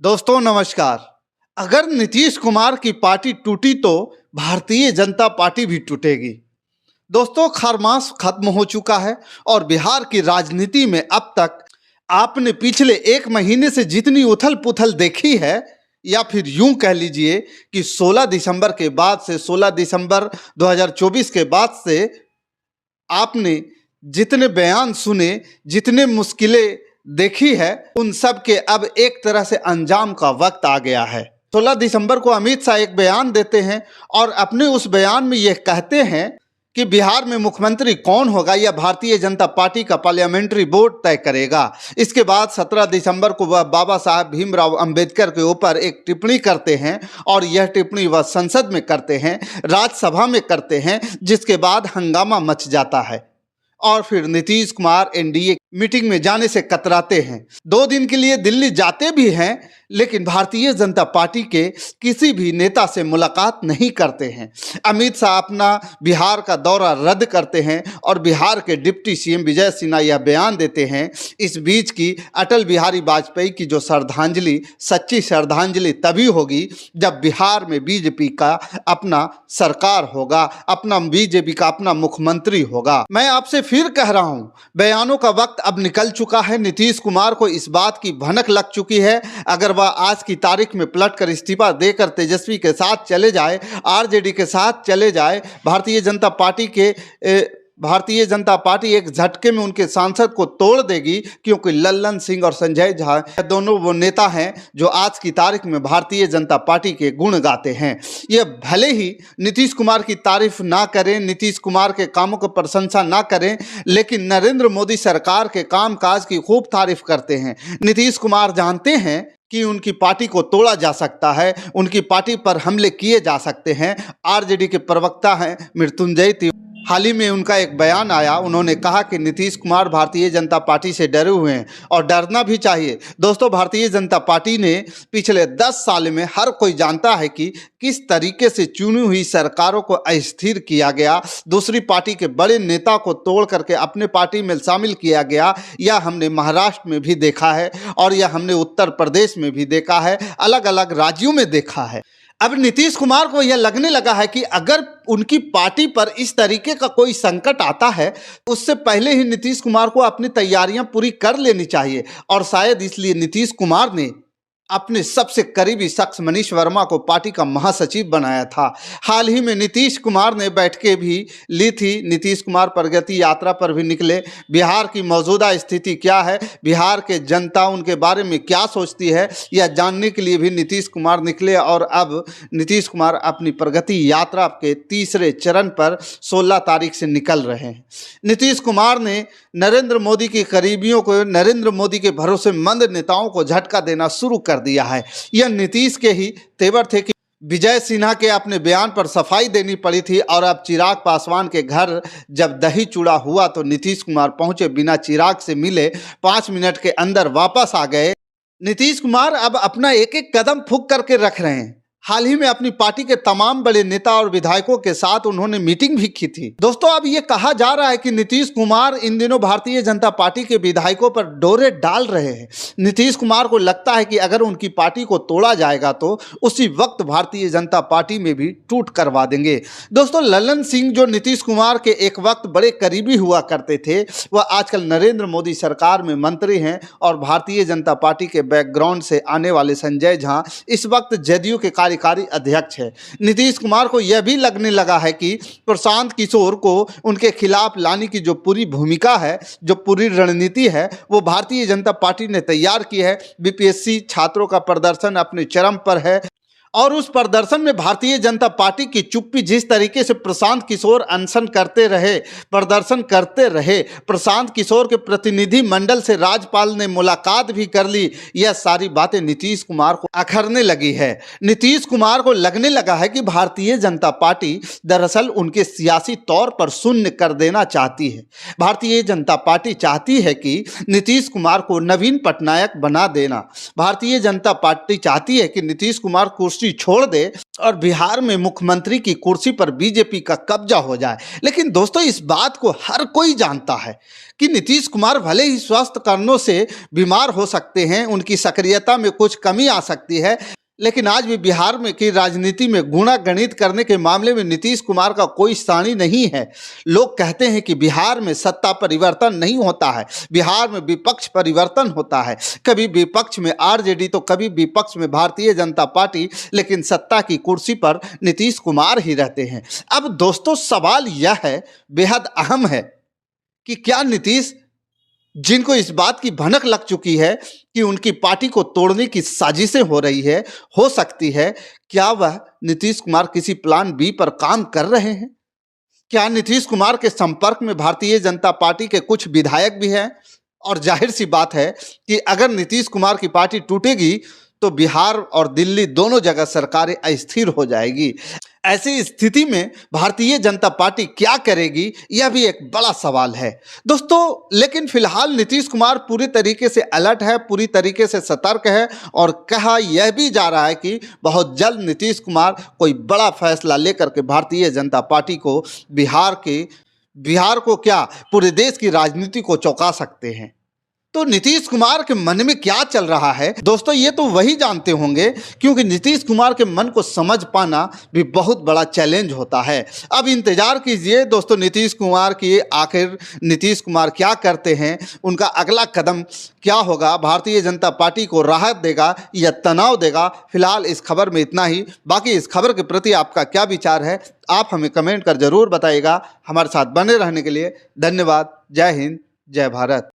दोस्तों नमस्कार। अगर नीतीश कुमार की पार्टी टूटी तो भारतीय जनता पार्टी भी टूटेगी। दोस्तों खरमास खत्म हो चुका है और बिहार की राजनीति में अब तक आपने पिछले एक महीने से जितनी उथल पुथल देखी है, या फिर यूं कह लीजिए कि 16 दिसंबर के बाद से 16 दिसंबर 2024 के बाद से आपने जितने बयान सुने, जितने मुश्किलें देखी है, उन सब के अब एक तरह से अंजाम का वक्त आ गया है। 16 दिसंबर को अमित शाह एक बयान देते हैं और अपने उस बयान में यह कहते हैं कि बिहार में मुख्यमंत्री कौन होगा यह भारतीय जनता पार्टी का पार्लियामेंट्री बोर्ड तय करेगा। इसके बाद 17 दिसंबर को वह बाबा साहब भीमराव अंबेडकर के ऊपर एक टिप्पणी करते हैं और यह टिप्पणी वह संसद में करते हैं, राज्यसभा में करते हैं, जिसके बाद हंगामा मच जाता है और फिर नीतीश कुमार एनडीए मीटिंग में जाने से कतराते हैं। 2 दिन के लिए दिल्ली जाते भी हैं, लेकिन भारतीय जनता पार्टी के किसी भी नेता से मुलाकात नहीं करते हैं। अमित शाह अपना बिहार का दौरा रद्द करते हैं और बिहार के डिप्टी सीएम विजय सिन्हा यह बयान देते हैं। इस बीच की अटल बिहारी वाजपेयी की जो श्रद्धांजलि, सच्ची श्रद्धांजलि तभी होगी जब बिहार में बीजेपी का अपना सरकार होगा, अपना बीजेपी का अपना मुख्यमंत्री होगा। मैं आपसे फिर कह रहा हूं, बयानों का वक्त अब निकल चुका है। नीतीश कुमार को इस बात की भनक लग चुकी है, अगर वह आज की तारीख में पलटकर इस्तीफा देकर तेजस्वी के साथ चले जाए, आरजेडी के साथ चले जाए, भारतीय जनता पार्टी एक झटके में उनके सांसद को तोड़ देगी, क्योंकि लल्लन सिंह और संजय झा दोनों वो नेता हैं जो आज की तारीख में भारतीय जनता पार्टी के गुण गाते हैं। ये भले ही नीतीश कुमार की तारीफ ना करें, नीतीश कुमार के कामों की प्रशंसा ना करें, लेकिन नरेंद्र मोदी सरकार के कामकाज की खूब तारीफ करते हैं। नीतीश कुमार जानते हैं कि उनकी पार्टी को तोड़ा जा सकता है, उनकी पार्टी पर हमले किए जा सकते हैं। आरजेडी के प्रवक्ता हैं मृत्युंजय तिवारी, हाल ही में उनका एक बयान आया, उन्होंने कहा कि नीतीश कुमार भारतीय जनता पार्टी से डरे हुए हैं और डरना भी चाहिए। दोस्तों भारतीय जनता पार्टी ने पिछले 10 साल में, हर कोई जानता है कि किस तरीके से चुनी हुई सरकारों को अस्थिर किया गया, दूसरी पार्टी के बड़े नेता को तोड़ करके अपने पार्टी में शामिल किया गया। यह हमने महाराष्ट्र में भी देखा है और यह हमने उत्तर प्रदेश में भी देखा है, अलग अलग राज्यों में देखा है। अब नीतीश कुमार को यह लगने लगा है कि अगर उनकी पार्टी पर इस तरीके का कोई संकट आता है, उससे पहले ही नीतीश कुमार को अपनी तैयारियां पूरी कर लेनी चाहिए और शायद इसलिए नीतीश कुमार ने अपने सबसे करीबी शख्स मनीष वर्मा को पार्टी का महासचिव बनाया था। हाल ही में नीतीश कुमार ने बैठकें भी ली थी, नीतीश कुमार प्रगति यात्रा पर भी निकले। बिहार की मौजूदा स्थिति क्या है, बिहार के जनता उनके बारे में क्या सोचती है, यह जानने के लिए भी नीतीश कुमार निकले और अब नीतीश कुमार अपनी प्रगति यात्रा के तीसरे चरण पर 16 तारीख से निकल रहे हैं। नीतीश कुमार ने नरेंद्र मोदी के करीबियों को, नरेंद्र मोदी के भरोसेमंद नेताओं को झटका देना शुरू कर दिया है। यह नीतीश के ही तेवर थे कि विजय सिन्हा के अपने बयान पर सफाई देनी पड़ी थी और अब चिराग पासवान के घर जब दही चूड़ा हुआ तो नीतीश कुमार पहुंचे, बिना चिराग से मिले 5 मिनट के अंदर वापस आ गए। नीतीश कुमार अब अपना एक एक कदम फूंक करके रख रहे हैं। हाल ही में अपनी पार्टी के तमाम बड़े नेता और विधायकों के साथ उन्होंने मीटिंग भी की थी। दोस्तों अब ये कहा जा रहा है कि नीतीश कुमार इन दिनों भारतीय जनता पार्टी के विधायकों पर डोरे डाल रहे हैं। नीतीश कुमार को लगता है कि अगर उनकी पार्टी को तोड़ा जाएगा तो उसी वक्त भारतीय जनता पार्टी में भी टूट करवा देंगे। दोस्तों लल्लन सिंह जो नीतीश कुमार के एक वक्त बड़े करीबी हुआ करते थे, वह आजकल नरेंद्र मोदी सरकार में मंत्री हैं और भारतीय जनता पार्टी के बैकग्राउंड से आने वाले संजय झा इस वक्त जदयू के कार्यकारी अध्यक्ष है। नीतीश कुमार को यह भी लगने लगा है कि प्रशांत किशोर को उनके खिलाफ लाने की जो पूरी भूमिका है, जो पूरी रणनीति है, वो भारतीय जनता पार्टी ने तैयार की है। बीपीएससी छात्रों का प्रदर्शन अपने चरम पर है और उस प्रदर्शन में भारतीय जनता पार्टी की चुप्पी, जिस तरीके से प्रशांत किशोर अनशन करते रहे, प्रदर्शन करते रहे, प्रशांत किशोर के प्रतिनिधि मंडल से राज्यपाल ने मुलाकात भी कर ली, यह सारी बातें नीतीश कुमार को अखरने लगी है। नीतीश कुमार को लगने लगा है कि भारतीय जनता पार्टी दरअसल उनके सियासी तौर पर शून्य कर देना चाहती है। भारतीय जनता पार्टी चाहती है कि नीतीश कुमार को नवीन पटनायक बना देना। भारतीय जनता पार्टी चाहती है कि नीतीश कुमार कुर्सी कुर्सी छोड़ दे और बिहार में मुख्यमंत्री की कुर्सी पर बीजेपी का कब्जा हो जाए। लेकिन दोस्तों, इस बात को हर कोई जानता है कि नीतीश कुमार भले ही स्वास्थ्य कारणों से बीमार हो सकते हैं, उनकी सक्रियता में कुछ कमी आ सकती है, लेकिन आज भी बिहार में की राजनीति में गुणागणित करने के मामले में नीतीश कुमार का कोई सानी नहीं है। लोग कहते हैं कि बिहार में सत्ता परिवर्तन नहीं होता है, बिहार में विपक्ष परिवर्तन होता है। कभी विपक्ष में आरजेडी तो कभी विपक्ष में भारतीय जनता पार्टी, लेकिन सत्ता की कुर्सी पर नीतीश कुमार ही रहते हैं। अब दोस्तों, सवाल यह है, बेहद अहम है, कि क्या नीतीश, जिनको इस बात की भनक लग चुकी है कि उनकी पार्टी को तोड़ने की साजिशें हो रही है, हो सकती है, क्या वह नीतीश कुमार किसी प्लान बी पर काम कर रहे हैं? क्या नीतीश कुमार के संपर्क में भारतीय जनता पार्टी के कुछ विधायक भी हैं? और जाहिर सी बात है कि अगर नीतीश कुमार की पार्टी टूटेगी तो बिहार और दिल्ली दोनों जगह सरकारें अस्थिर हो जाएगी। ऐसी स्थिति में भारतीय जनता पार्टी क्या करेगी, यह भी एक बड़ा सवाल है दोस्तों। लेकिन फिलहाल नीतीश कुमार पूरी तरीके से अलर्ट है, पूरी तरीके से सतर्क है, और कहा यह भी जा रहा है कि बहुत जल्द नीतीश कुमार कोई बड़ा फैसला लेकर के भारतीय जनता पार्टी को, बिहार को क्या, पूरे देश की राजनीति को चौंका सकते हैं। तो नीतीश कुमार के मन में क्या चल रहा है दोस्तों, ये तो वही जानते होंगे, क्योंकि नीतीश कुमार के मन को समझ पाना भी बहुत बड़ा चैलेंज होता है। अब इंतजार कीजिए दोस्तों नीतीश कुमार की, आखिर नीतीश कुमार क्या करते हैं, उनका अगला कदम क्या होगा, भारतीय जनता पार्टी को राहत देगा या तनाव देगा। फिलहाल इस खबर में इतना ही। बाकी इस खबर के प्रति आपका क्या विचार है, आप हमें कमेंट कर जरूर बताइएगा। हमारे साथ बने रहने के लिए धन्यवाद। जय हिंद, जय भारत।